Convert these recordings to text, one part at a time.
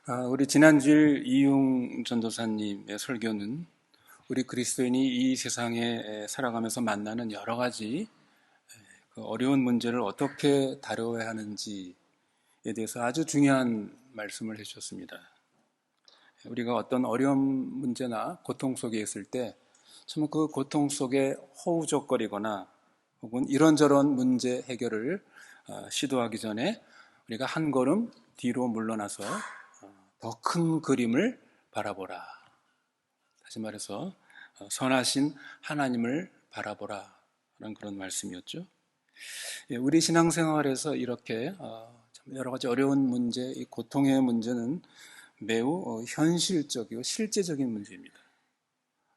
우리 지난주일 이용 전도사님의 설교는 우리 그리스도인이 이 세상에 살아가면서 만나는 여러 가지 그 어려운 문제를 어떻게 다뤄야 하는지에 대해서 아주 중요한 말씀을 해주셨습니다. 우리가 어떤 어려운 문제나 고통 속에 있을 때 참 그 고통 속에 허우적거리거나 혹은 이런저런 문제 해결을 시도하기 전에 우리가 한 걸음 뒤로 물러나서 더 큰 그림을 바라보라. 다시 말해서 선하신 하나님을 바라보라 라는 그런 말씀이었죠. 우리 신앙생활에서 이렇게 여러 가지 어려운 문제, 이 고통의 문제는 매우 현실적이고 실제적인 문제입니다.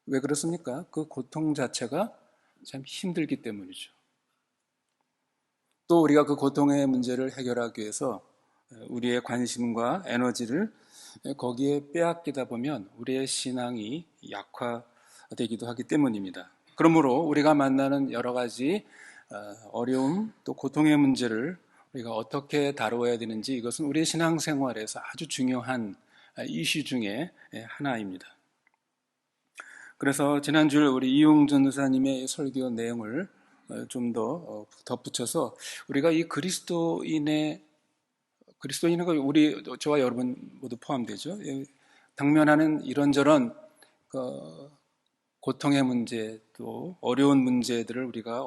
왜 그렇습니까? 그 고통 자체가 참 힘들기 때문이죠. 또 우리가 그 고통의 문제를 해결하기 위해서 우리의 관심과 에너지를 거기에 빼앗기다 보면 우리의 신앙이 약화되기도 하기 때문입니다. 그러므로 우리가 만나는 여러 가지 어려움 또 고통의 문제를 우리가 어떻게 다루어야 되는지 이것은 우리의 신앙생활에서 아주 중요한 이슈 중에 하나입니다. 그래서 지난주 우리 이용 전도사님의 설교 내용을 좀 더 덧붙여서 우리가 이 그리스도인은 우리 저와 여러분 모두 포함되죠. 당면하는 이런저런 고통의 문제 또 어려운 문제들을 우리가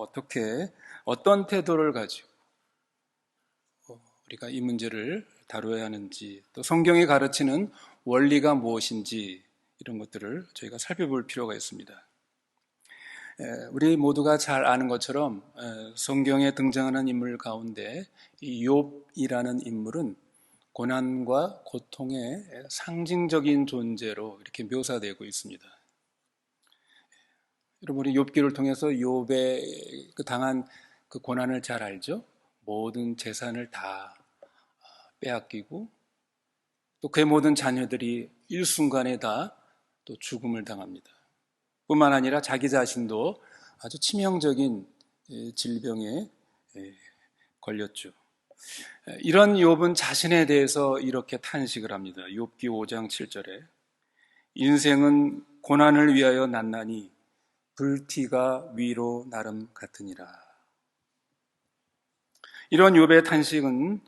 어떤 태도를 가지고 우리가 이 문제를 다루어야 하는지 또 성경이 가르치는 원리가 무엇인지 이런 것들을 저희가 살펴볼 필요가 있습니다. 우리 모두가 잘 아는 것처럼 성경에 등장하는 인물 가운데 이 욥이라는 인물은 고난과 고통의 상징적인 존재로 이렇게 묘사되고 있습니다. 여러분, 우리 욥기를 통해서 욥의 당한 그 고난을 잘 알죠? 모든 재산을 다 빼앗기고 또 그의 모든 자녀들이 일순간에 다 또 죽음을 당합니다. 뿐만 아니라 자기 자신도 아주 치명적인 질병에 걸렸죠. 이런 욥은 자신에 대해서 이렇게 탄식을 합니다. 욥기 5장 7절에 인생은 고난을 위하여 났나니 불티가 위로 나름 같으니라. 이런 욥의 탄식은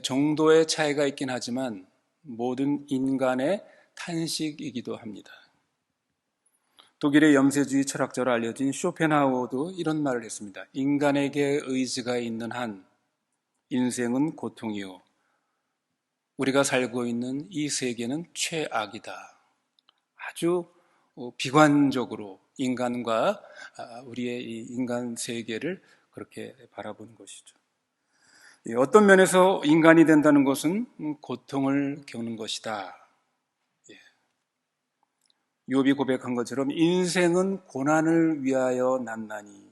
정도의 차이가 있긴 하지만 모든 인간의 탄식이기도 합니다. 독일의 염세주의 철학자로 알려진 쇼펜하우어도 이런 말을 했습니다. 인간에게 의지가 있는 한 인생은 고통이요 우리가 살고 있는 이 세계는 최악이다. 아주 비관적으로 인간과 우리의 이 인간 세계를 그렇게 바라보는 것이죠. 어떤 면에서 인간이 된다는 것은 고통을 겪는 것이다. 욥이 고백한 것처럼 인생은 고난을 위하여 났나니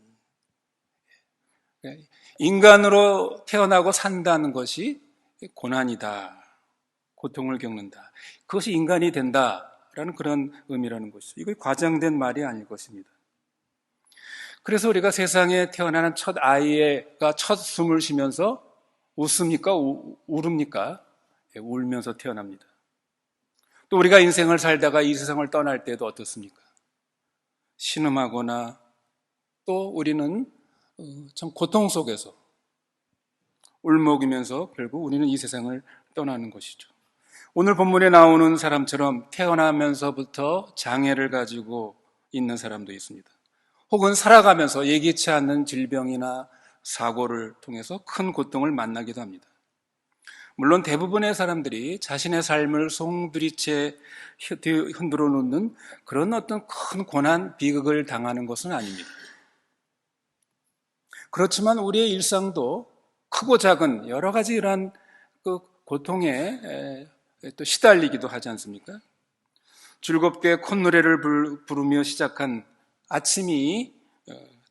인간으로 태어나고 산다는 것이 고난이다. 고통을 겪는다. 그것이 인간이 된다라는 그런 의미라는 것이죠. 이거 과장된 말이 아닐 것입니다. 그래서 우리가 세상에 태어나는 첫 아이가 첫 숨을 쉬면서 웃습니까? 울읍니까? 울면서 태어납니다. 또 우리가 인생을 살다가 이 세상을 떠날 때도 어떻습니까? 신음하거나 또 우리는 참 고통 속에서 울먹이면서 결국 우리는 이 세상을 떠나는 것이죠. 오늘 본문에 나오는 사람처럼 태어나면서부터 장애를 가지고 있는 사람도 있습니다. 혹은 살아가면서 예기치 않는 질병이나 사고를 통해서 큰 고통을 만나기도 합니다. 물론 대부분의 사람들이 자신의 삶을 송두리째 흔들어 놓는 그런 어떤 큰 고난, 비극을 당하는 것은 아닙니다. 그렇지만 우리의 일상도 크고 작은 여러 가지 이러한 그 고통에 또 시달리기도 하지 않습니까? 즐겁게 콧노래를 부르며 시작한 아침이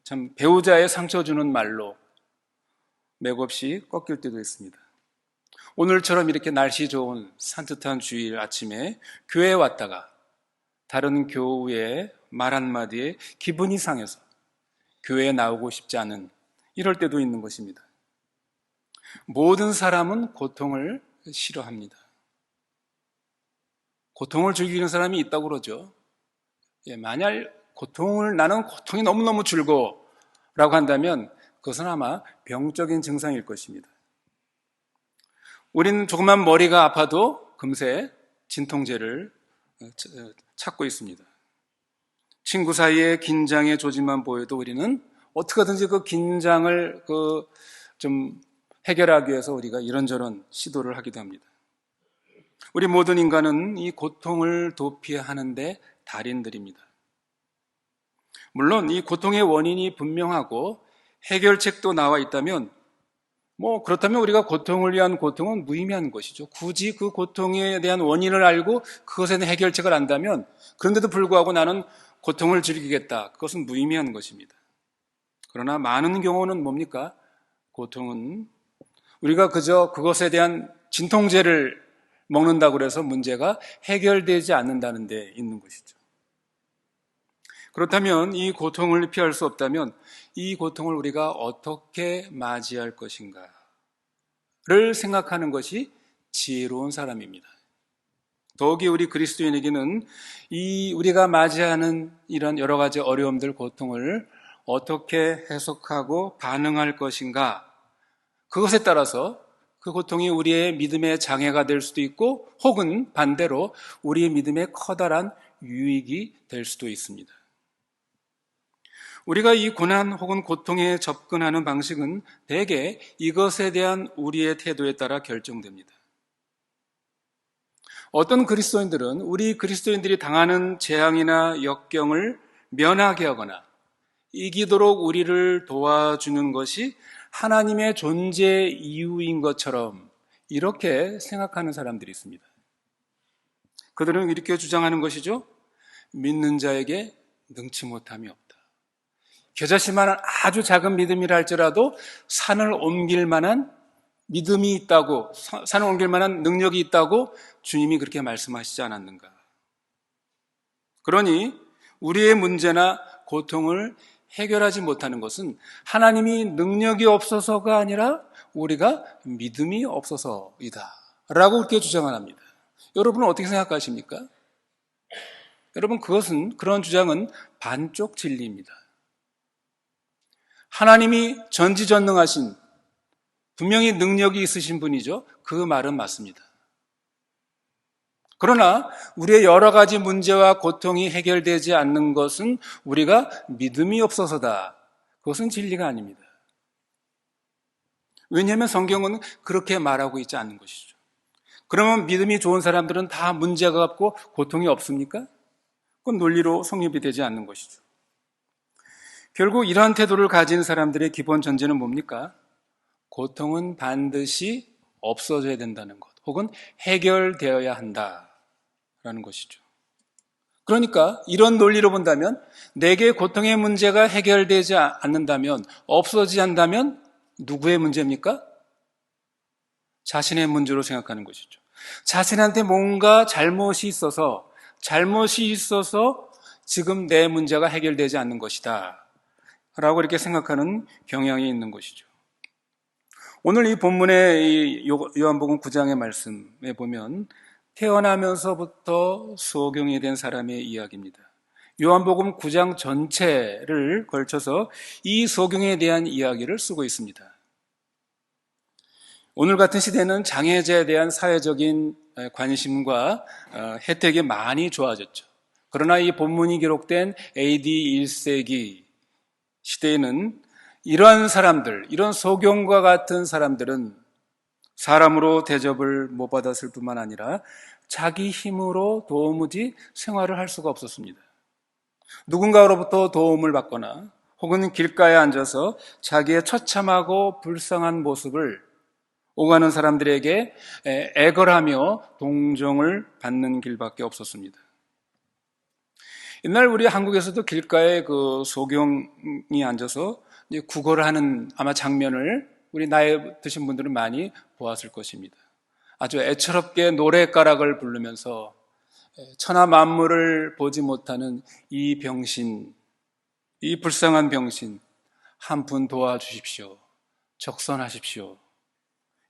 참 배우자의 상처 주는 말로 맥없이 꺾일 때도 있습니다. 오늘처럼 이렇게 날씨 좋은 산뜻한 주일 아침에 교회에 왔다가 다른 교우의 말 한마디에 기분이 상해서 교회에 나오고 싶지 않은 이럴 때도 있는 것입니다. 모든 사람은 고통을 싫어합니다. 고통을 즐기는 사람이 있다고 그러죠. 만약 나는 고통이 너무너무 즐거워 라고 한다면 그것은 아마 병적인 증상일 것입니다. 우리는 조금만 머리가 아파도 금세 진통제를 찾고 있습니다. 친구 사이에 긴장의 조짐만 보여도 우리는 어떻게든지 그 긴장을 좀 해결하기 위해서 우리가 이런저런 시도를 하기도 합니다. 우리 모든 인간은 이 고통을 도피하는데 달인들입니다. 물론 이 고통의 원인이 분명하고 해결책도 나와 있다면 그렇다면 우리가 고통을 위한 고통은 무의미한 것이죠. 굳이 그 고통에 대한 원인을 알고 그것에 대한 해결책을 안다면 그런데도 불구하고 나는 고통을 즐기겠다. 그것은 무의미한 것입니다. 그러나 많은 경우는 뭡니까? 고통은 우리가 그저 그것에 대한 진통제를 먹는다고 해서 문제가 해결되지 않는다는 데 있는 것이죠. 그렇다면 이 고통을 피할 수 없다면 이 고통을 우리가 어떻게 맞이할 것인가를 생각하는 것이 지혜로운 사람입니다. 더욱이 우리 그리스도인에게는 우리가 맞이하는 이런 여러 가지 어려움들, 고통을 어떻게 해석하고 반응할 것인가, 그것에 따라서 그 고통이 우리의 믿음의 장애가 될 수도 있고 혹은 반대로 우리의 믿음의 커다란 유익이 될 수도 있습니다. 우리가 이 고난 혹은 고통에 접근하는 방식은 대개 이것에 대한 우리의 태도에 따라 결정됩니다. 어떤 그리스도인들은 우리 그리스도인들이 당하는 재앙이나 역경을 면하게 하거나 이기도록 우리를 도와주는 것이 하나님의 존재 이유인 것처럼 이렇게 생각하는 사람들이 있습니다. 그들은 이렇게 주장하는 것이죠. 믿는 자에게 능치 못함이 없다. 겨자씨만한 아주 작은 믿음이라 할지라도 산을 옮길 만한 믿음이 있다고, 산을 옮길 만한 능력이 있다고 주님이 그렇게 말씀하시지 않았는가. 그러니 우리의 문제나 고통을 해결하지 못하는 것은 하나님이 능력이 없어서가 아니라 우리가 믿음이 없어서이다 라고 그렇게 주장을 합니다. 여러분은 어떻게 생각하십니까? 여러분, 그런 주장은 반쪽 진리입니다. 하나님이 전지전능하신, 분명히 능력이 있으신 분이죠. 그 말은 맞습니다. 그러나 우리의 여러 가지 문제와 고통이 해결되지 않는 것은 우리가 믿음이 없어서다. 그것은 진리가 아닙니다. 왜냐하면 성경은 그렇게 말하고 있지 않는 것이죠. 그러면 믿음이 좋은 사람들은 다 문제가 없고 고통이 없습니까? 그건 논리로 성립이 되지 않는 것이죠. 결국 이러한 태도를 가진 사람들의 기본 전제는 뭡니까? 고통은 반드시 없어져야 된다는 것, 혹은 해결되어야 한다라는 것이죠. 그러니까 이런 논리로 본다면 내게 고통의 문제가 해결되지 않는다면, 없어지지 않는다면 누구의 문제입니까? 자신의 문제로 생각하는 것이죠. 자신한테 뭔가 잘못이 있어서 지금 내 문제가 해결되지 않는 것이다 라고 이렇게 생각하는 경향이 있는 것이죠. 오늘 이 본문의 요한복음 9장의 말씀에 보면 태어나면서부터 소경이 된 사람의 이야기입니다. 요한복음 9장 전체를 걸쳐서 이 소경에 대한 이야기를 쓰고 있습니다. 오늘 같은 시대는 장애자에 대한 사회적인 관심과 혜택이 많이 좋아졌죠. 그러나 이 본문이 기록된 AD 1세기 시대에는 이러한 사람들, 이런 소경과 같은 사람들은 사람으로 대접을 못 받았을 뿐만 아니라 자기 힘으로 도무지 생활을 할 수가 없었습니다. 누군가로부터 도움을 받거나 혹은 길가에 앉아서 자기의 처참하고 불쌍한 모습을 오가는 사람들에게 애걸하며 동정을 받는 길밖에 없었습니다. 옛날 우리 한국에서도 길가에 그 소경이 앉아서 구걸을 하는 아마 장면을 우리 나이 드신 분들은 많이 보았을 것입니다. 아주 애처롭게 노랫가락을 부르면서 천하 만물을 보지 못하는 이 병신, 이 불쌍한 병신, 한 분 도와주십시오. 적선하십시오.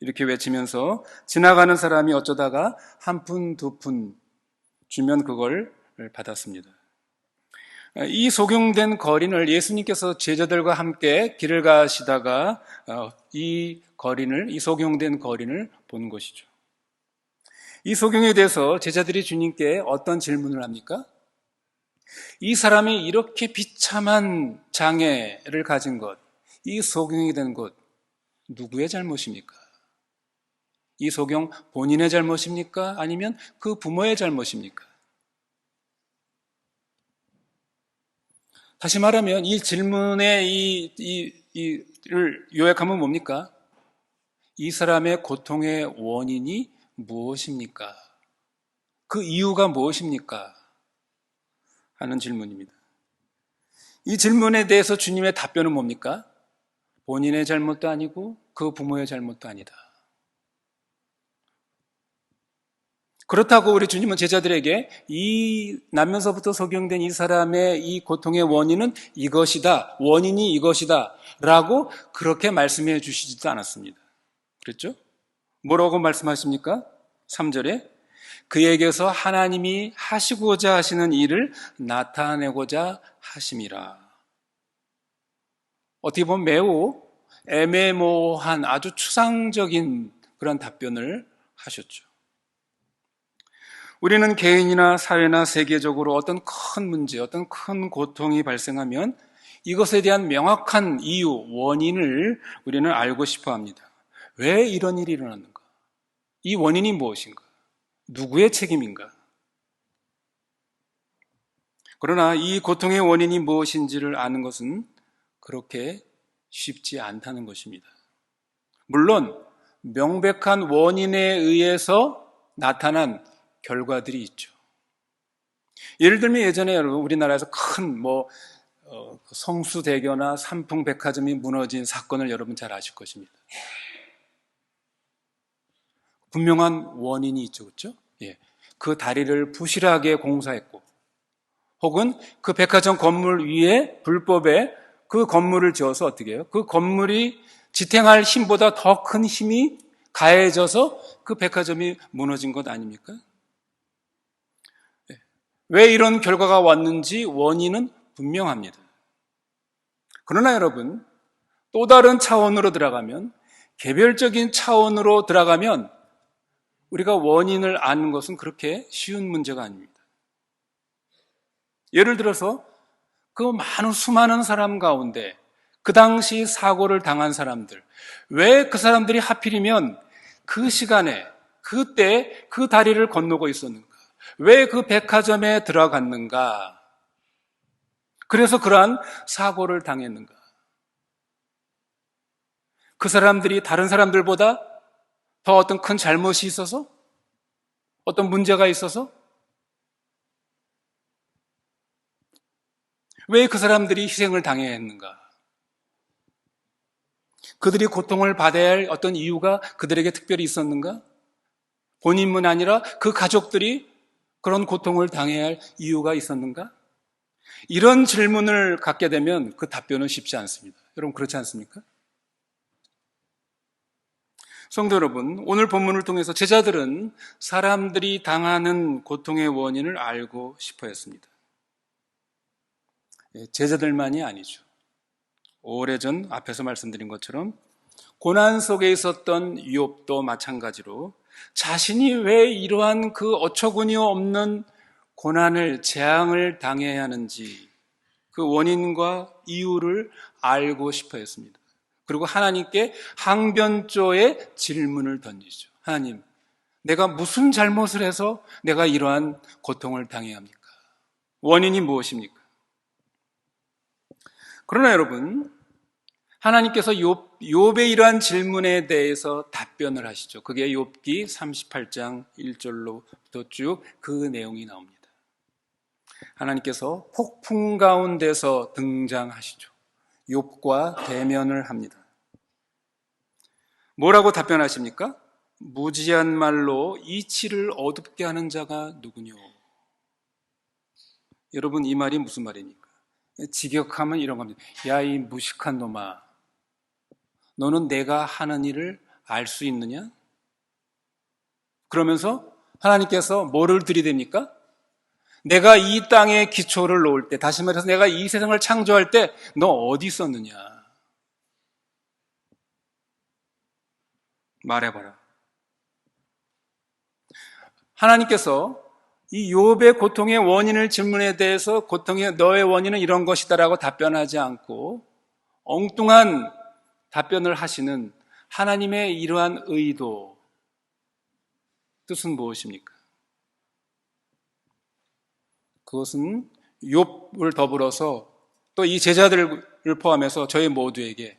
이렇게 외치면서 지나가는 사람이 어쩌다가 한 푼, 두 푼 주면 그걸 받았습니다. 이 소경된 거린을 예수님께서 제자들과 함께 길을 가시다가 이 소경된 거린을 본 것이죠. 이 소경에 대해서 제자들이 주님께 어떤 질문을 합니까? 이 사람이 이렇게 비참한 장애를 가진 것, 이 소경이 된 것, 누구의 잘못입니까? 이 소경 본인의 잘못입니까? 아니면 그 부모의 잘못입니까? 다시 말하면 이 질문의 이를 요약하면 뭡니까? 이 사람의 고통의 원인이 무엇입니까? 그 이유가 무엇입니까? 하는 질문입니다. 이 질문에 대해서 주님의 답변은 뭡니까? 본인의 잘못도 아니고 그 부모의 잘못도 아니다. 그렇다고 우리 주님은 제자들에게 이 나면서부터 소경된 이 사람의 이 고통의 원인은 이것이다, 원인이 이것이다 라고 그렇게 말씀해 주시지도 않았습니다. 그랬죠? 뭐라고 말씀하십니까? 3절에 그에게서 하나님이 하시고자 하시는 일을 나타내고자 하심이라. 어떻게 보면 매우 애매모호한 아주 추상적인 그런 답변을 하셨죠. 우리는 개인이나 사회나 세계적으로 어떤 큰 문제, 어떤 큰 고통이 발생하면 이것에 대한 명확한 이유, 원인을 우리는 알고 싶어 합니다. 왜 이런 일이 일어났는가? 이 원인이 무엇인가? 누구의 책임인가? 그러나 이 고통의 원인이 무엇인지를 아는 것은 그렇게 쉽지 않다는 것입니다. 물론 명백한 원인에 의해서 나타난 결과들이 있죠. 예를 들면 예전에 여러분 우리나라에서 큰 성수대교나 삼풍백화점이 무너진 사건을 여러분 잘 아실 것입니다. 분명한 원인이 있죠, 그렇죠? 예, 그 다리를 부실하게 공사했고, 혹은 그 백화점 건물 위에 불법에 그 건물을 지어서 어떻게 해요? 그 건물이 지탱할 힘보다 더 큰 힘이 가해져서 그 백화점이 무너진 것 아닙니까? 왜 이런 결과가 왔는지 원인은 분명합니다. 그러나 여러분, 또 다른 차원으로 들어가면, 개별적인 차원으로 들어가면 우리가 원인을 아는 것은 그렇게 쉬운 문제가 아닙니다. 예를 들어서 그 많은 수많은 사람 가운데 그 당시 사고를 당한 사람들, 왜 그 사람들이 하필이면 그 시간에, 그때 그 다리를 건너고 있었는가? 왜 그 백화점에 들어갔는가? 그래서 그러한 사고를 당했는가? 그 사람들이 다른 사람들보다 더 어떤 큰 잘못이 있어서? 어떤 문제가 있어서? 왜 그 사람들이 희생을 당해야 했는가? 그들이 고통을 받아야 할 어떤 이유가 그들에게 특별히 있었는가? 본인뿐 아니라 그 가족들이 그런 고통을 당해야 할 이유가 있었는가? 이런 질문을 갖게 되면 그 답변은 쉽지 않습니다. 여러분 그렇지 않습니까? 성도 여러분, 오늘 본문을 통해서 제자들은 사람들이 당하는 고통의 원인을 알고 싶어 했습니다. 제자들만이 아니죠. 오래전 앞에서 말씀드린 것처럼 고난 속에 있었던 욥도 마찬가지로 자신이 왜 이러한 그 어처구니 없는 고난을, 재앙을 당해야 하는지 그 원인과 이유를 알고 싶어 했습니다. 그리고 하나님께 항변조의 질문을 던지죠. 하나님, 내가 무슨 잘못을 해서 내가 이러한 고통을 당해야 합니까? 원인이 무엇입니까? 그러나 여러분, 하나님께서 욥의 이러한 질문에 대해서 답변을 하시죠. 그게 욥기 38장 1절로부터 쭉 그 내용이 나옵니다. 하나님께서 폭풍 가운데서 등장하시죠. 욥과 대면을 합니다. 뭐라고 답변하십니까? 무지한 말로 이치를 어둡게 하는 자가 누구뇨? 여러분 이 말이 무슨 말입니까? 직역하면 이런 겁니다. 야, 이 무식한 놈아, 너는 내가 하는 일을 알 수 있느냐? 그러면서 하나님께서 뭐를 들이댑니까? 내가 이 땅에 기초를 놓을 때, 다시 말해서 내가 이 세상을 창조할 때 너 어디 있었느냐? 말해봐라. 하나님께서 이 욥의 고통의 원인을 질문에 대해서 고통의 너의 원인은 이런 것이다라고 답변하지 않고 엉뚱한 답변을 하시는 하나님의 이러한 의도, 뜻은 무엇입니까? 그것은 욥을 더불어서 또 이 제자들을 포함해서 저희 모두에게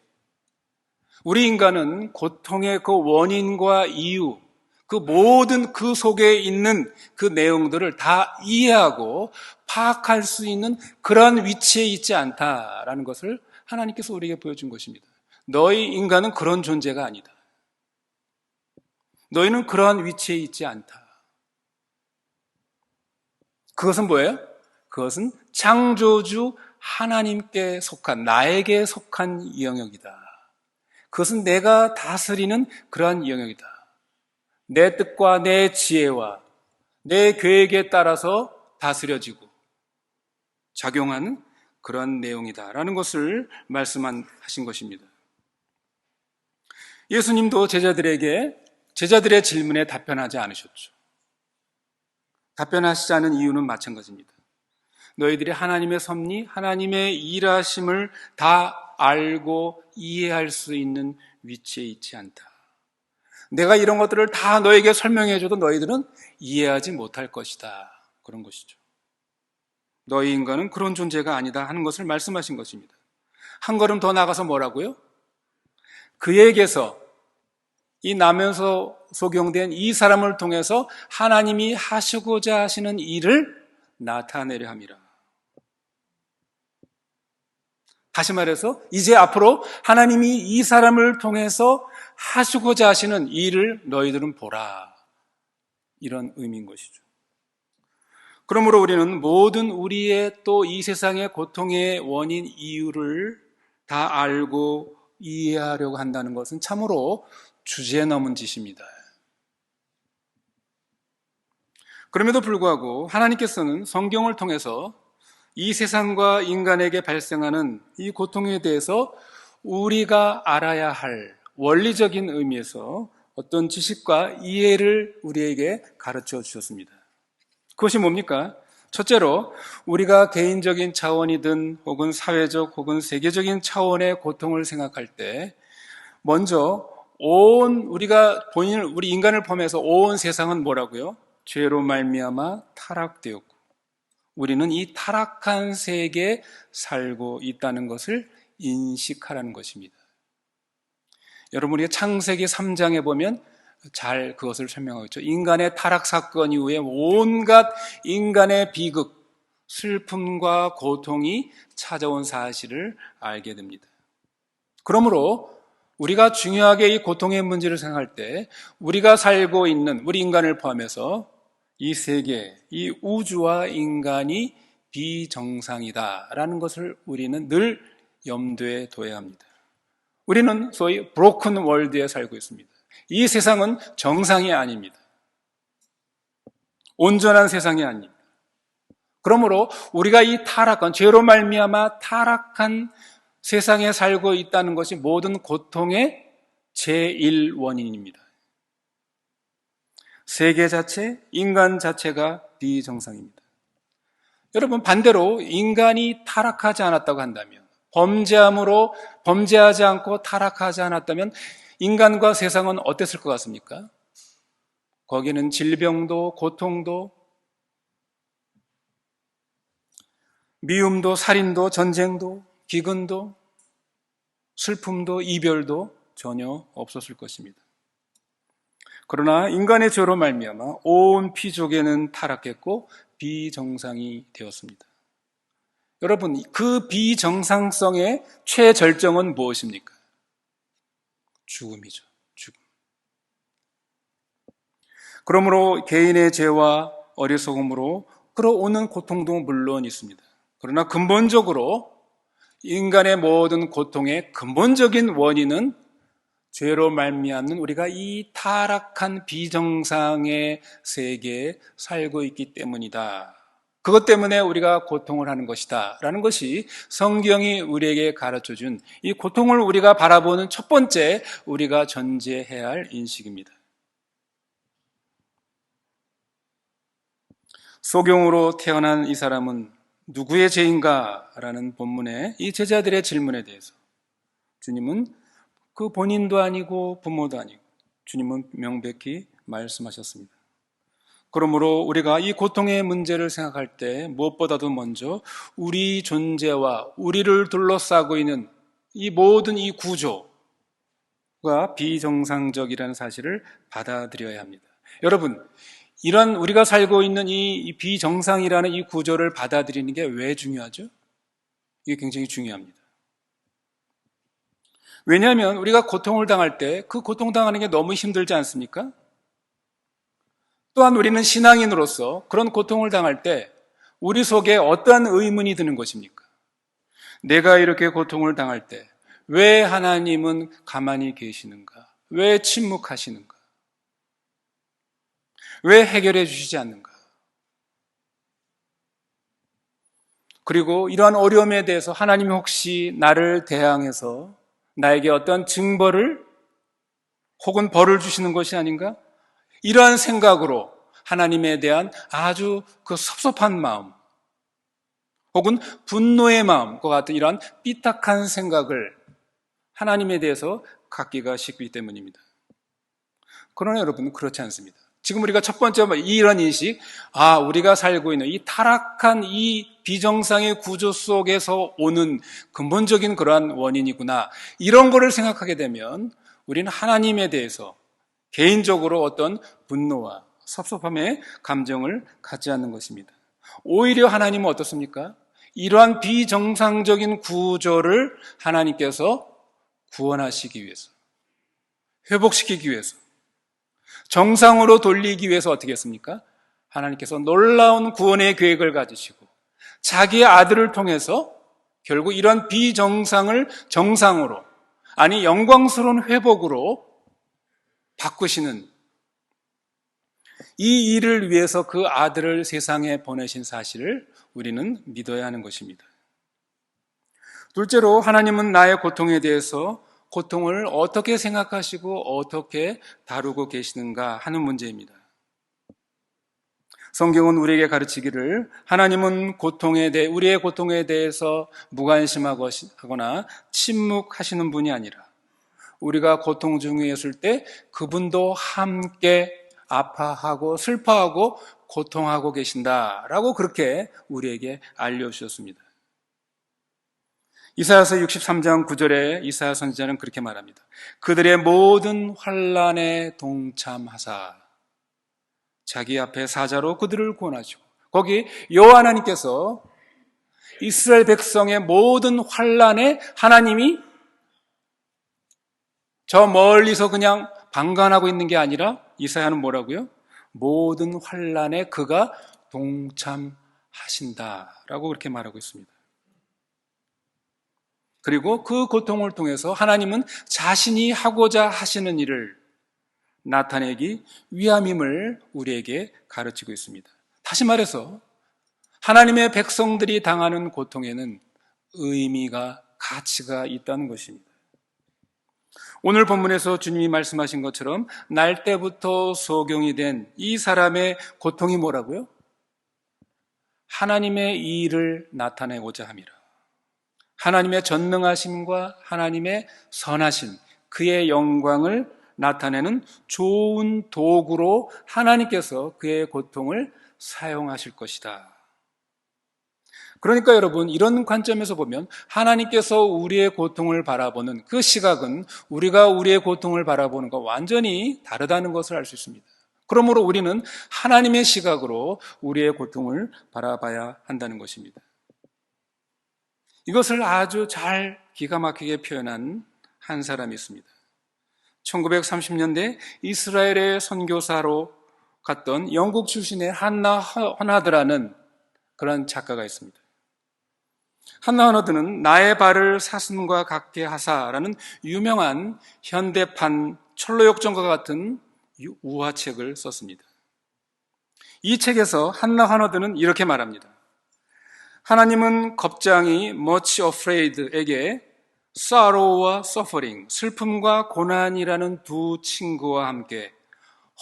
우리 인간은 고통의 그 원인과 이유, 그 모든 그 속에 있는 그 내용들을 다 이해하고 파악할 수 있는 그런 위치에 있지 않다라는 것을 하나님께서 우리에게 보여준 것입니다. 너희 인간은 그런 존재가 아니다. 너희는 그러한 위치에 있지 않다. 그것은 뭐예요? 그것은 창조주 하나님께 속한, 나에게 속한 영역이다. 그것은 내가 다스리는 그러한 영역이다. 내 뜻과 내 지혜와 내 계획에 따라서 다스려지고 작용하는 그러한 내용이다라는 것을 말씀하신 것입니다. 예수님도 제자들의 질문에 답변하지 않으셨죠. 답변하시지 않은 이유는 마찬가지입니다. 너희들이 하나님의 섭리, 하나님의 일하심을 다 알고 이해할 수 있는 위치에 있지 않다. 내가 이런 것들을 다 너에게 설명해줘도 너희들은 이해하지 못할 것이다. 그런 것이죠. 너희 인간은 그런 존재가 아니다 하는 것을 말씀하신 것입니다. 한 걸음 더 나가서 뭐라고요? 그에게서 이 나면서 소경된 이 사람을 통해서 하나님이 하시고자 하시는 일을 나타내려 함이라. 다시 말해서 이제 앞으로 하나님이 이 사람을 통해서 하시고자 하시는 일을 너희들은 보라. 이런 의미인 것이죠. 그러므로 우리는 모든 우리의 또 이 세상의 고통의 원인 이유를 다 알고 이해하려고 한다는 것은 참으로 주제 넘은 짓입니다. 그럼에도 불구하고 하나님께서는 성경을 통해서 이 세상과 인간에게 발생하는 이 고통에 대해서 우리가 알아야 할 원리적인 의미에서 어떤 지식과 이해를 우리에게 가르쳐 주셨습니다. 그것이 뭡니까? 첫째로 우리가 개인적인 차원이든 혹은 사회적 혹은 세계적인 차원의 고통을 생각할 때 먼저 우리 인간을 포함해서 온 세상은 뭐라고요? 죄로 말미암아 타락되었고 우리는 이 타락한 세계에 살고 있다는 것을 인식하라는 것입니다. 여러분, 우리가 창세기 3장에 보면 잘 그것을 설명하고 있죠. 인간의 타락 사건 이후에 온갖 인간의 비극, 슬픔과 고통이 찾아온 사실을 알게 됩니다. 그러므로 우리가 중요하게 이 고통의 문제를 생각할 때 우리가 살고 있는 우리 인간을 포함해서 이 세계, 이 우주와 인간이 비정상이다라는 것을 우리는 늘 염두에 둬야 합니다. 우리는 소위 브로큰 월드에 살고 있습니다. 이 세상은 정상이 아닙니다. 온전한 세상이 아닙니다. 그러므로 우리가 이 타락한, 죄로 말미암아 타락한 세상에 살고 있다는 것이 모든 고통의 제1원인입니다. 세계 자체, 인간 자체가 비정상입니다. 여러분, 반대로 인간이 타락하지 않았다고 한다면, 범죄하지 않고 타락하지 않았다면 인간과 세상은 어땠을 것 같습니까? 거기는 질병도 고통도 미움도 살인도 전쟁도 기근도 슬픔도 이별도 전혀 없었을 것입니다. 그러나 인간의 죄로 말미암아 온 피조계는 타락했고 비정상이 되었습니다. 여러분, 그 비정상성의 최절정은 무엇입니까? 죽음이죠. 죽음. 그러므로 개인의 죄와 어리석음으로 끌어오는 고통도 물론 있습니다. 그러나 근본적으로 인간의 모든 고통의 근본적인 원인은 죄로 말미암는 우리가 이 타락한 비정상의 세계에 살고 있기 때문이다. 그것 때문에 우리가 고통을 하는 것이다 라는 것이 성경이 우리에게 가르쳐준 이 고통을 우리가 바라보는 첫 번째 우리가 전제해야 할 인식입니다. 소경으로 태어난 이 사람은 누구의 죄인가? 라는 본문의 이 제자들의 질문에 대해서 주님은 그 본인도 아니고 부모도 아니고 주님은 명백히 말씀하셨습니다. 그러므로 우리가 이 고통의 문제를 생각할 때 무엇보다도 먼저 우리 존재와 우리를 둘러싸고 있는 이 모든 이 구조가 비정상적이라는 사실을 받아들여야 합니다. 여러분, 이런 우리가 살고 있는 이 비정상이라는 이 구조를 받아들이는 게 왜 중요하죠? 이게 굉장히 중요합니다. 왜냐하면 우리가 고통을 당할 때 그 고통당하는 게 너무 힘들지 않습니까? 또한 우리는 신앙인으로서 그런 고통을 당할 때 우리 속에 어떠한 의문이 드는 것입니까? 내가 이렇게 고통을 당할 때 왜 하나님은 가만히 계시는가? 왜 침묵하시는가? 왜 해결해 주시지 않는가? 그리고 이러한 어려움에 대해서 하나님이 혹시 나를 대항해서 나에게 어떤 징벌을 혹은 벌을 주시는 것이 아닌가? 이러한 생각으로 하나님에 대한 아주 그 섭섭한 마음 혹은 분노의 마음과 같은 이러한 삐딱한 생각을 하나님에 대해서 갖기가 쉽기 때문입니다. 그러나 여러분 그렇지 않습니다. 지금 우리가 첫 번째 이런 인식, 우리가 살고 있는 이 타락한 이 비정상의 구조 속에서 오는 근본적인 그러한 원인이구나. 이런 거를 생각하게 되면 우리는 하나님에 대해서 개인적으로 어떤 분노와 섭섭함의 감정을 갖지 않는 것입니다. 오히려 하나님은 어떻습니까? 이러한 비정상적인 구조를 하나님께서 구원하시기 위해서, 회복시키기 위해서, 정상으로 돌리기 위해서 어떻게 했습니까? 하나님께서 놀라운 구원의 계획을 가지시고 자기의 아들을 통해서 결국 이런 비정상을 정상으로, 아니 영광스러운 회복으로 바꾸시는 이 일을 위해서 그 아들을 세상에 보내신 사실을 우리는 믿어야 하는 것입니다. 둘째로 하나님은 나의 고통에 대해서 고통을 어떻게 생각하시고 어떻게 다루고 계시는가 하는 문제입니다. 성경은 우리에게 가르치기를 하나님은 우리의 고통에 대해서 무관심하거나 침묵하시는 분이 아니라 우리가 고통 중에 있을 때 그분도 함께 아파하고 슬퍼하고 고통하고 계신다라고 그렇게 우리에게 알려주셨습니다. 이사야서 63장 9절에 이사야 선지자는 그렇게 말합니다. 그들의 모든 환난에 동참하사 자기 앞에 사자로 그들을 구원하시고, 거기 여호와 하나님께서 이스라엘 백성의 모든 환난에 하나님이 저 멀리서 그냥 방관하고 있는 게 아니라 이사야는 뭐라고요? 모든 환난에 그가 동참하신다라고 그렇게 말하고 있습니다. 그리고 그 고통을 통해서 하나님은 자신이 하고자 하시는 일을 나타내기 위함임을 우리에게 가르치고 있습니다. 다시 말해서 하나님의 백성들이 당하는 고통에는 의미가, 가치가 있다는 것입니다. 오늘 본문에서 주님이 말씀하신 것처럼 날 때부터 소경이 된 이 사람의 고통이 뭐라고요? 하나님의 일을 나타내고자 함이라. 하나님의 전능하심과 하나님의 선하심, 그의 영광을 나타내는 좋은 도구로 하나님께서 그의 고통을 사용하실 것이다. 그러니까 여러분, 이런 관점에서 보면 하나님께서 우리의 고통을 바라보는 그 시각은 우리가 우리의 고통을 바라보는 것과 완전히 다르다는 것을 알 수 있습니다. 그러므로 우리는 하나님의 시각으로 우리의 고통을 바라봐야 한다는 것입니다. 이것을 아주 잘 기가 막히게 표현한 한 사람이 있습니다. 1930년대 이스라엘의 선교사로 갔던 영국 출신의 한나 허나드라는 그런 작가가 있습니다. 한나 허나드는 나의 발을 사슴과 같게 하사라는 유명한 현대판 철로역정과 같은 우화책을 썼습니다. 이 책에서 한나 허나드는 이렇게 말합니다. 하나님은 겁장이 much afraid에게 sorrow와 suffering, 슬픔과 고난이라는 두 친구와 함께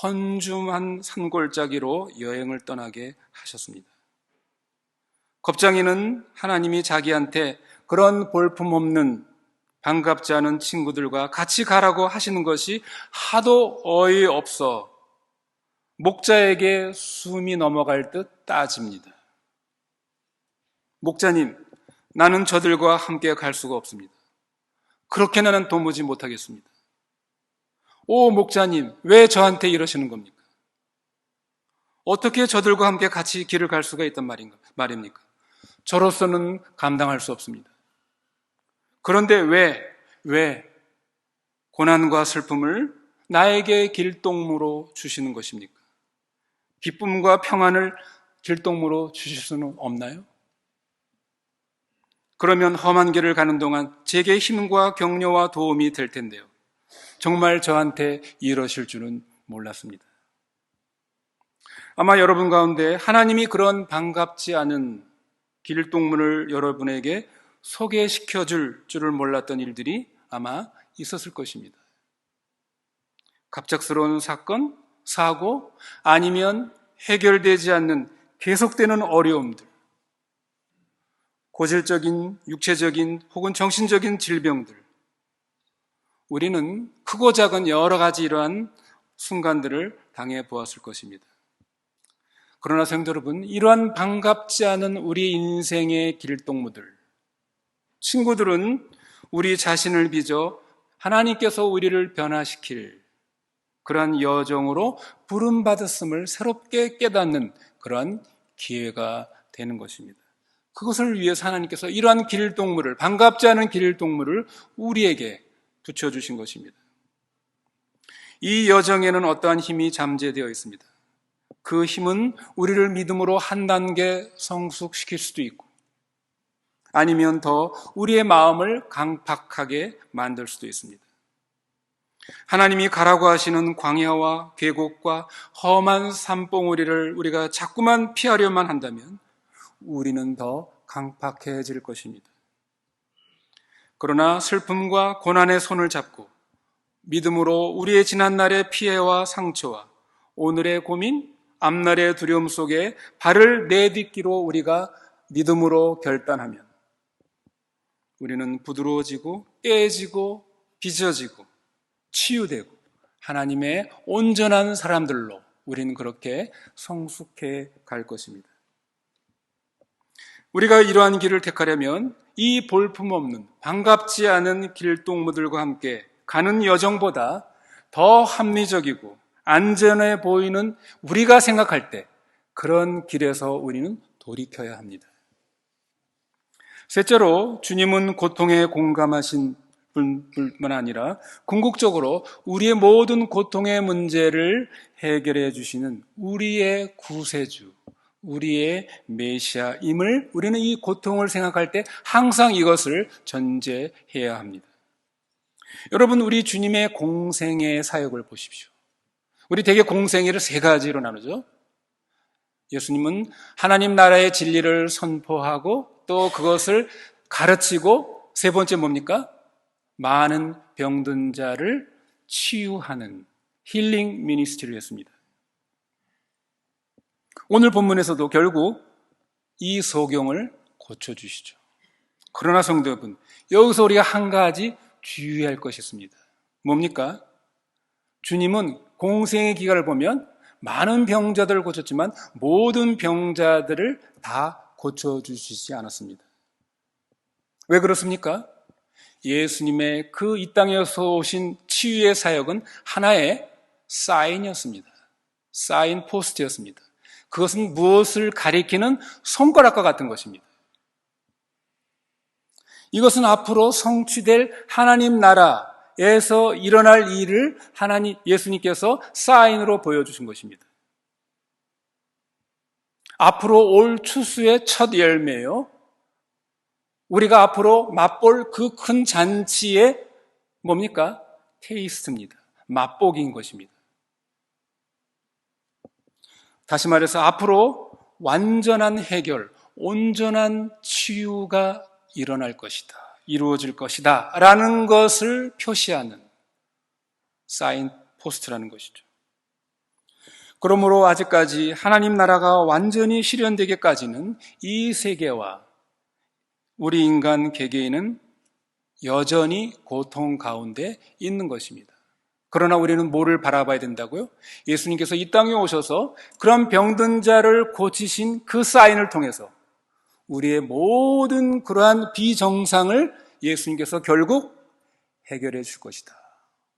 헌줌한 산골짜기로 여행을 떠나게 하셨습니다. 겁장이는 하나님이 자기한테 그런 볼품없는 반갑지 않은 친구들과 같이 가라고 하시는 것이 하도 어이없어 목자에게 숨이 넘어갈 듯 따집니다. 목자님, 나는 저들과 함께 갈 수가 없습니다. 그렇게 나는 도무지 못하겠습니다. 오, 목자님, 왜 저한테 이러시는 겁니까? 어떻게 저들과 함께 같이 길을 갈 수가 있단 말입니까? 저로서는 감당할 수 없습니다. 그런데 왜 고난과 슬픔을 나에게 길동무로 주시는 것입니까? 기쁨과 평안을 길동무로 주실 수는 없나요? 그러면 험한 길을 가는 동안 제게 힘과 격려와 도움이 될 텐데요. 정말 저한테 이러실 줄은 몰랐습니다. 아마 여러분 가운데 하나님이 그런 반갑지 않은 길동무를 여러분에게 소개시켜 줄 줄을 몰랐던 일들이 아마 있었을 것입니다. 갑작스러운 사건, 사고, 아니면 해결되지 않는 계속되는 어려움들, 고질적인, 육체적인 혹은 정신적인 질병들, 우리는 크고 작은 여러 가지 이러한 순간들을 당해 보았을 것입니다. 그러나 성도 여러분, 이러한 반갑지 않은 우리 인생의 길동무들, 친구들은 우리 자신을 빚어 하나님께서 우리를 변화시킬 그러한 여정으로 부름받았음을 새롭게 깨닫는 그러한 기회가 되는 것입니다. 그것을 위해서 하나님께서 이러한 길동무를, 반갑지 않은 길동무를 우리에게 붙여주신 것입니다. 이 여정에는 어떠한 힘이 잠재되어 있습니다. 그 힘은 우리를 믿음으로 한 단계 성숙시킬 수도 있고, 아니면 더 우리의 마음을 강팍하게 만들 수도 있습니다. 하나님이 가라고 하시는 광야와 계곡과 험한 산봉우리를 우리가 자꾸만 피하려만 한다면 우리는 더 강팍해질 것입니다. 그러나 슬픔과 고난의 손을 잡고 믿음으로 우리의 지난날의 피해와 상처와 오늘의 고민, 앞날의 두려움 속에 발을 내딛기로 우리가 믿음으로 결단하면 우리는 부드러워지고 깨지고 빚어지고 치유되고 하나님의 온전한 사람들로 우리는 그렇게 성숙해 갈 것입니다. 우리가 이러한 길을 택하려면 이 볼품없는 반갑지 않은 길동무들과 함께 가는 여정보다 더 합리적이고 안전해 보이는 우리가 생각할 때 그런 길에서 우리는 돌이켜야 합니다. 셋째로, 주님은 고통에 공감하신 뿐만 아니라 궁극적으로 우리의 모든 고통의 문제를 해결해 주시는 우리의 구세주, 우리의 메시아임을 우리는 이 고통을 생각할 때 항상 이것을 전제해야 합니다. 여러분, 우리 주님의 공생의 사역을 보십시오. 우리 대개 공생애를 세 가지로 나누죠. 예수님은 하나님 나라의 진리를 선포하고 또 그것을 가르치고, 세 번째 뭡니까? 많은 병든 자를 치유하는 힐링 미니스트리를 했습니다. 오늘 본문에서도 결국 이 소경을 고쳐주시죠. 그러나 성도 여러분, 여기서 우리가 한 가지 주의할 것이 있습니다. 뭡니까? 주님은 공생의 기간을 보면 많은 병자들을 고쳤지만 모든 병자들을 다 고쳐주시지 않았습니다. 왜 그렇습니까? 예수님의 그 이 땅에서 오신 치유의 사역은 하나의 사인이었습니다. 사인 포스트였습니다. 그것은 무엇을 가리키는 손가락과 같은 것입니다. 이것은 앞으로 성취될 하나님 나라에서 일어날 일을 예수님께서 사인으로 보여주신 것입니다. 앞으로 올 추수의 첫 열매요. 우리가 앞으로 맛볼 그 큰 잔치의 뭡니까? 테이스트입니다. 맛보기인 것입니다. 다시 말해서 앞으로 완전한 해결, 온전한 치유가 일어날 것이다, 이루어질 것이다 라는 것을 표시하는 사인 포스트라는 것이죠. 그러므로 아직까지 하나님 나라가 완전히 실현되기까지는 이 세계와 우리 인간 개개인은 여전히 고통 가운데 있는 것입니다. 그러나 우리는 뭐를 바라봐야 된다고요? 예수님께서 이 땅에 오셔서 그런 병든 자를 고치신 그 사인을 통해서 우리의 모든 그러한 비정상을 예수님께서 결국 해결해 줄 것이다,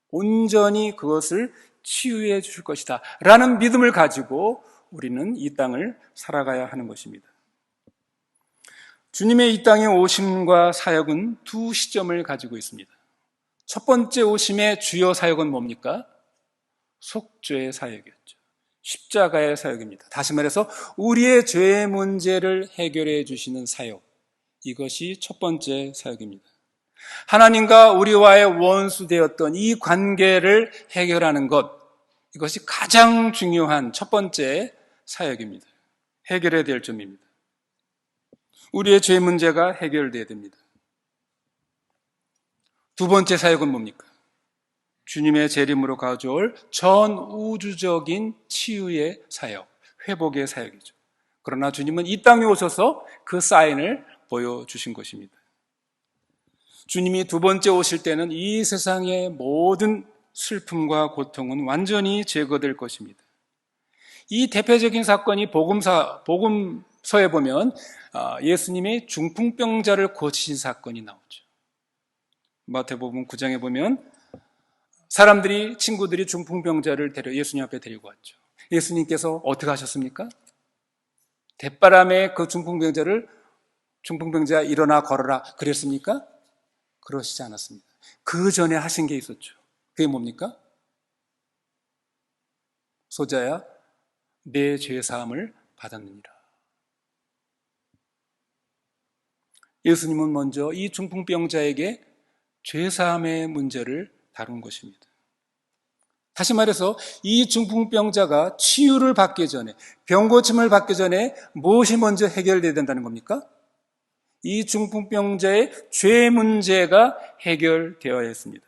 온전히 그것을 치유해 줄 것이다 라는 믿음을 가지고 우리는 이 땅을 살아가야 하는 것입니다. 주님의 이 땅에 오심과 사역은 두 시점을 가지고 있습니다. 첫 번째 오심의 주요 사역은 뭡니까? 속죄의 사역이었죠. 십자가의 사역입니다. 다시 말해서 우리의 죄의 문제를 해결해 주시는 사역, 이것이 첫 번째 사역입니다. 하나님과 우리와의 원수되었던 이 관계를 해결하는 것, 이것이 가장 중요한 첫 번째 사역입니다. 해결해야 될 점입니다. 우리의 죄 문제가 해결돼야 됩니다. 두 번째 사역은 뭡니까? 주님의 재림으로 가져올 전 우주적인 치유의 사역, 회복의 사역이죠. 그러나 주님은 이 땅에 오셔서 그 사인을 보여주신 것입니다. 주님이 두 번째 오실 때는 이 세상의 모든 슬픔과 고통은 완전히 제거될 것입니다. 이 대표적인 사건이 복음서에 보면 예수님이 중풍병자를 고치신 사건이 나오죠. 마태복음 9장에 보면 친구들이 중풍병자를 예수님 앞에 데리고 왔죠. 예수님께서 어떻게 하셨습니까? 대바람에 그 중풍병자 일어나 걸어라 그랬습니까? 그러시지 않았습니다. 그 전에 하신 게 있었죠. 그게 뭡니까? 소자야, 내 죄사함을 받았느니라. 예수님은 먼저 이 중풍병자에게 죄사함의 문제를 다룬 것입니다. 다시 말해서 이 중풍병자가 치유를 받기 전에, 병고침을 받기 전에 무엇이 먼저 해결돼야 된다는 겁니까? 이 중풍병자의 죄 문제가 해결되어야 했습니다.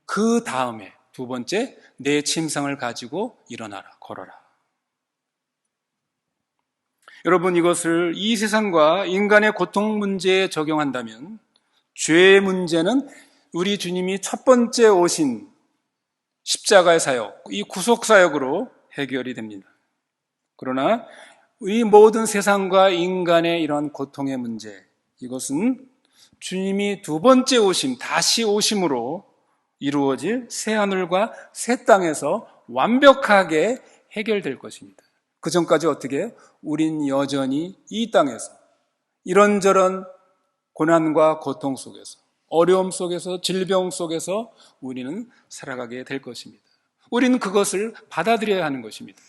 그 다음에 두 번째, 내 침상을 가지고 일어나라, 걸어라. 여러분, 이것을 이 세상과 인간의 고통 문제에 적용한다면 죄의 문제는 우리 주님이 첫 번째 오신 십자가의 사역, 이 구속 사역으로 해결이 됩니다. 그러나 이 모든 세상과 인간의 이런 고통의 문제, 이것은 주님이 두 번째 오심, 다시 오심으로 이루어질 새하늘과 새 땅에서 완벽하게 해결될 것입니다. 그 전까지 어떻게 해요? 우린 여전히 이 땅에서 이런저런 고난과 고통 속에서, 어려움 속에서, 질병 속에서 우리는 살아가게 될 것입니다. 우리는 그것을 받아들여야 하는 것입니다.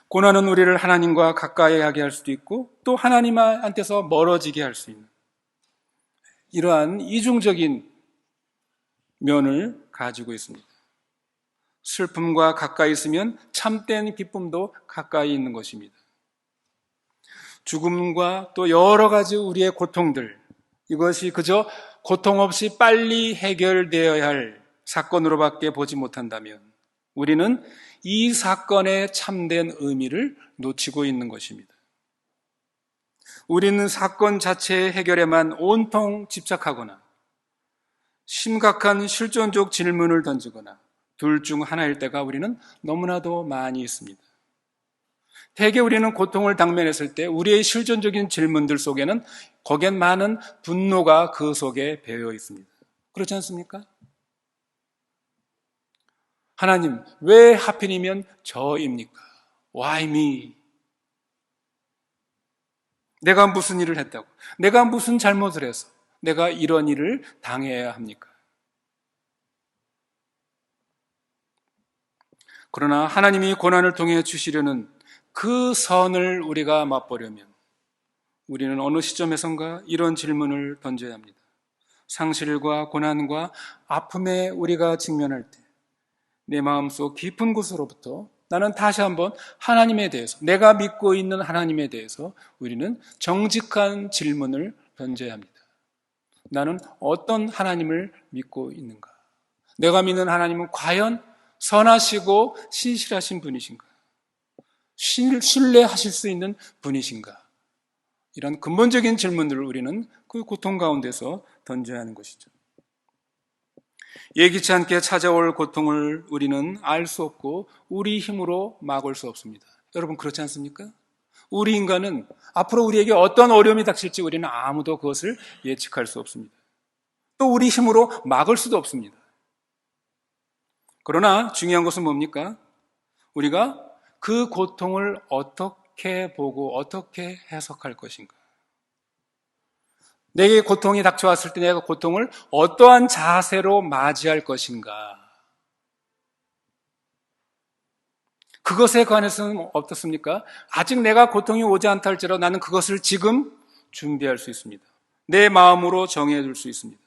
고난은 우리를 하나님과 가까이 하게 할 수도 있고 또 하나님한테서 멀어지게 할 수 있는 이러한 이중적인 면을 가지고 있습니다. 슬픔과 가까이 있으면 참된 기쁨도 가까이 있는 것입니다. 죽음과 또 여러 가지 우리의 고통들, 이것이 그저 고통 없이 빨리 해결되어야 할 사건으로밖에 보지 못한다면 우리는 이 사건의 참된 의미를 놓치고 있는 것입니다. 우리는 사건 자체의 해결에만 온통 집착하거나 심각한 실존적 질문을 던지거나 둘 중 하나일 때가 우리는 너무나도 많이 있습니다. 대개 우리는 고통을 당면했을 때 우리의 실존적인 질문들 속에는 거기엔 많은 분노가 그 속에 배어 있습니다. 그렇지 않습니까? 하나님, 왜 하필이면 저입니까? Why me? 내가 무슨 일을 했다고? 내가 무슨 잘못을 해서 내가 이런 일을 당해야 합니까? 그러나 하나님이 고난을 통해 주시려는 그 선을 우리가 맛보려면 우리는 어느 시점에선가 이런 질문을 던져야 합니다. 상실과 고난과 아픔에 우리가 직면할 때 내 마음속 깊은 곳으로부터 나는 다시 한번 하나님에 대해서, 내가 믿고 있는 하나님에 대해서 우리는 정직한 질문을 던져야 합니다. 나는 어떤 하나님을 믿고 있는가? 내가 믿는 하나님은 과연 선하시고 신실하신 분이신가? 신뢰하실 수 있는 분이신가? 이런 근본적인 질문들을 우리는 그 고통 가운데서 던져야 하는 것이죠. 예기치 않게 찾아올 고통을 우리는 알 수 없고 우리 힘으로 막을 수 없습니다. 여러분 그렇지 않습니까? 우리 인간은 앞으로 우리에게 어떤 어려움이 닥칠지 우리는 아무도 그것을 예측할 수 없습니다. 또 우리 힘으로 막을 수도 없습니다. 그러나 중요한 것은 뭡니까? 우리가 그 고통을 어떻게 보고 어떻게 해석할 것인가? 내게 고통이 닥쳐왔을 때 내가 고통을 어떠한 자세로 맞이할 것인가? 그것에 관해서는 어떻습니까? 아직 내가 고통이 오지 않다 할지라도 나는 그것을 지금 준비할 수 있습니다. 내 마음으로 정해둘 수 있습니다.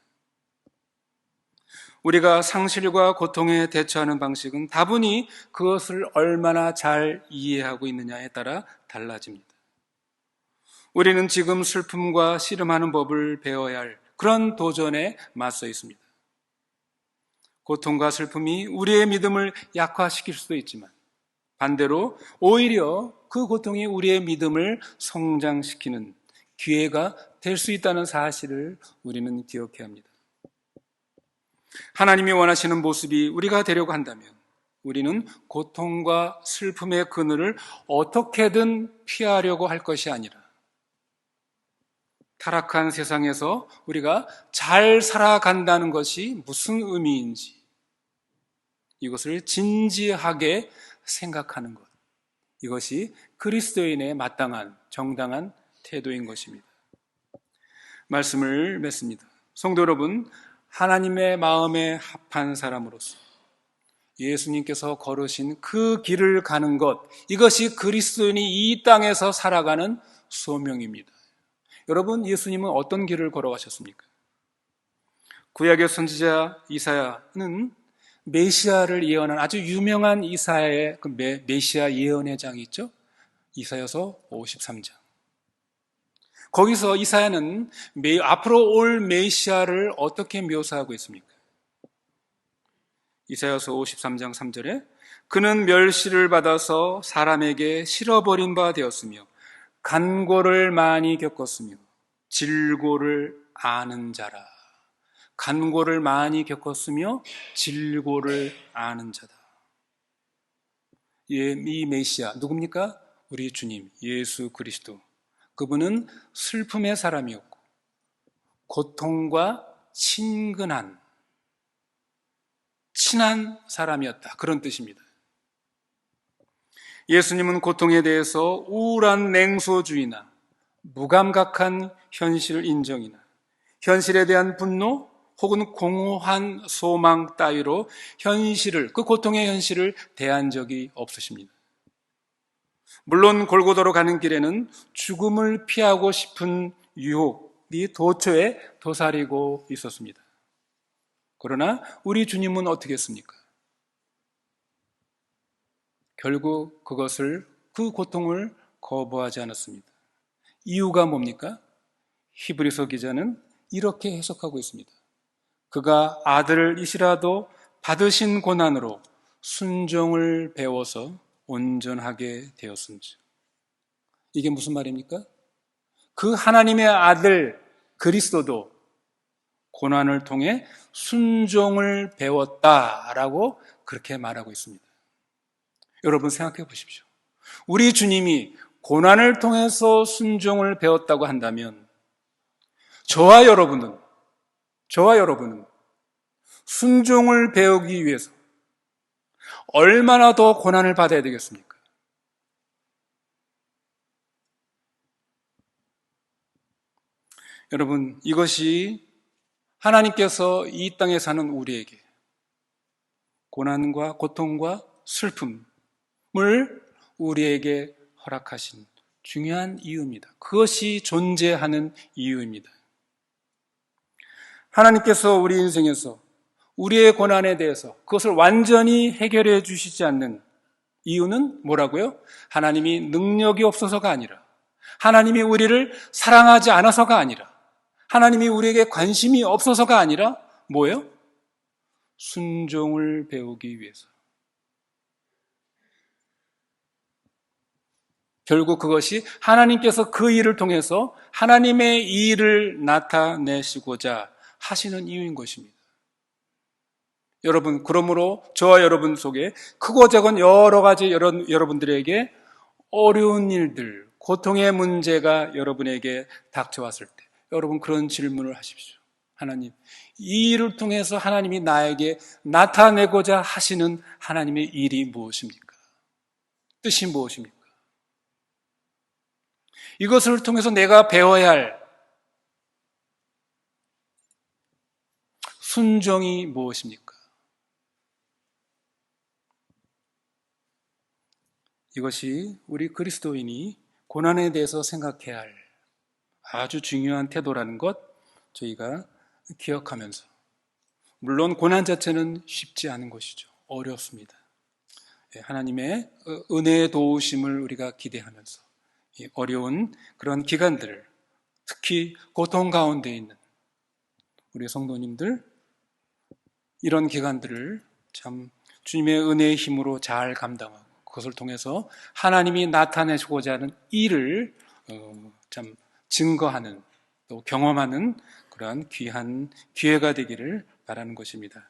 우리가 상실과 고통에 대처하는 방식은 다분히 그것을 얼마나 잘 이해하고 있느냐에 따라 달라집니다. 우리는 지금 슬픔과 씨름하는 법을 배워야 할 그런 도전에 맞서 있습니다. 고통과 슬픔이 우리의 믿음을 약화시킬 수도 있지만 반대로 오히려 그 고통이 우리의 믿음을 성장시키는 기회가 될 수 있다는 사실을 우리는 기억해야 합니다. 하나님이 원하시는 모습이 우리가 되려고 한다면 우리는 고통과 슬픔의 그늘을 어떻게든 피하려고 할 것이 아니라 타락한 세상에서 우리가 잘 살아간다는 것이 무슨 의미인지 이것을 진지하게 생각하는 것, 이것이 그리스도인의 마땅한 정당한 태도인 것입니다. 말씀을 맺습니다. 성도 여러분, 하나님의 마음에 합한 사람으로서 예수님께서 걸으신 그 길을 가는 것, 이것이 그리스도인이 이 땅에서 살아가는 소명입니다. 여러분, 예수님은 어떤 길을 걸어가셨습니까? 구약의 선지자 이사야는 메시아를 예언한 아주 유명한 이사야의 그 메시아 예언의 장이 있죠? 이사야서 53장. 거기서 이사야는 앞으로 올 메시아를 어떻게 묘사하고 있습니까? 이사야서 53장 3절에 그는 멸시를 받아서 사람에게 실어버린 바 되었으며 간고를 많이 겪었으며 질고를 아는 자라. 간고를 많이 겪었으며 질고를 아는 자다. 이 메시아 누굽니까? 우리 주님 예수 그리스도. 그분은 슬픔의 사람이었고 고통과 친근한 친한 사람이었다. 그런 뜻입니다. 예수님은 고통에 대해서 우울한 냉소주의나 무감각한 현실 인정이나 현실에 대한 분노 혹은 공허한 소망 따위로 현실을, 그 고통의 현실을 대한 적이 없으십니다. 물론 골고다로 가는 길에는 죽음을 피하고 싶은 유혹이 도처에 도사리고 있었습니다. 그러나 우리 주님은 어떻게 했습니까? 결국 그 고통을 거부하지 않았습니다. 이유가 뭡니까? 히브리서 기자는 이렇게 해석하고 있습니다. 그가 아들이시라도 받으신 고난으로 순종을 배워서 온전하게 되었은지. 이게 무슨 말입니까? 그 하나님의 아들 그리스도도 고난을 통해 순종을 배웠다라고 그렇게 말하고 있습니다. 여러분 생각해 보십시오. 우리 주님이 고난을 통해서 순종을 배웠다고 한다면 저와 여러분은 순종을 배우기 위해서 얼마나 더 고난을 받아야 되겠습니까? 여러분, 이것이 하나님께서 이 땅에 사는 우리에게 고난과 고통과 슬픔을 우리에게 허락하신 중요한 이유입니다. 그것이 존재하는 이유입니다. 하나님께서 우리 인생에서 우리의 고난에 대해서 그것을 완전히 해결해 주시지 않는 이유는 뭐라고요? 하나님이 능력이 없어서가 아니라, 하나님이 우리를 사랑하지 않아서가 아니라, 하나님이 우리에게 관심이 없어서가 아니라 뭐예요? 순종을 배우기 위해서. 결국 그것이 하나님께서 그 일을 통해서 하나님의 일을 나타내시고자 하시는 이유인 것입니다. 여러분, 그러므로 저와 여러분 속에 크고 작은 여러 가지 여러분들에게 어려운 일들, 고통의 문제가 여러분에게 닥쳐왔을 때 여러분 그런 질문을 하십시오. 하나님, 이 일을 통해서 하나님이 나에게 나타내고자 하시는 하나님의 일이 무엇입니까? 뜻이 무엇입니까? 이것을 통해서 내가 배워야 할 순종이 무엇입니까? 이것이 우리 그리스도인이 고난에 대해서 생각해야 할 아주 중요한 태도라는 것 저희가 기억하면서, 물론 고난 자체는 쉽지 않은 것이죠. 어렵습니다. 하나님의 은혜의 도우심을 우리가 기대하면서 이 어려운 그런 기간들을, 특히 고통 가운데 있는 우리 성도님들, 이런 기간들을 참 주님의 은혜의 힘으로 잘 감당하고 그것을 통해서 하나님이 나타내시고자 하는 일을 참 증거하는, 또 경험하는 그러한 귀한 기회가 되기를 바라는 것입니다.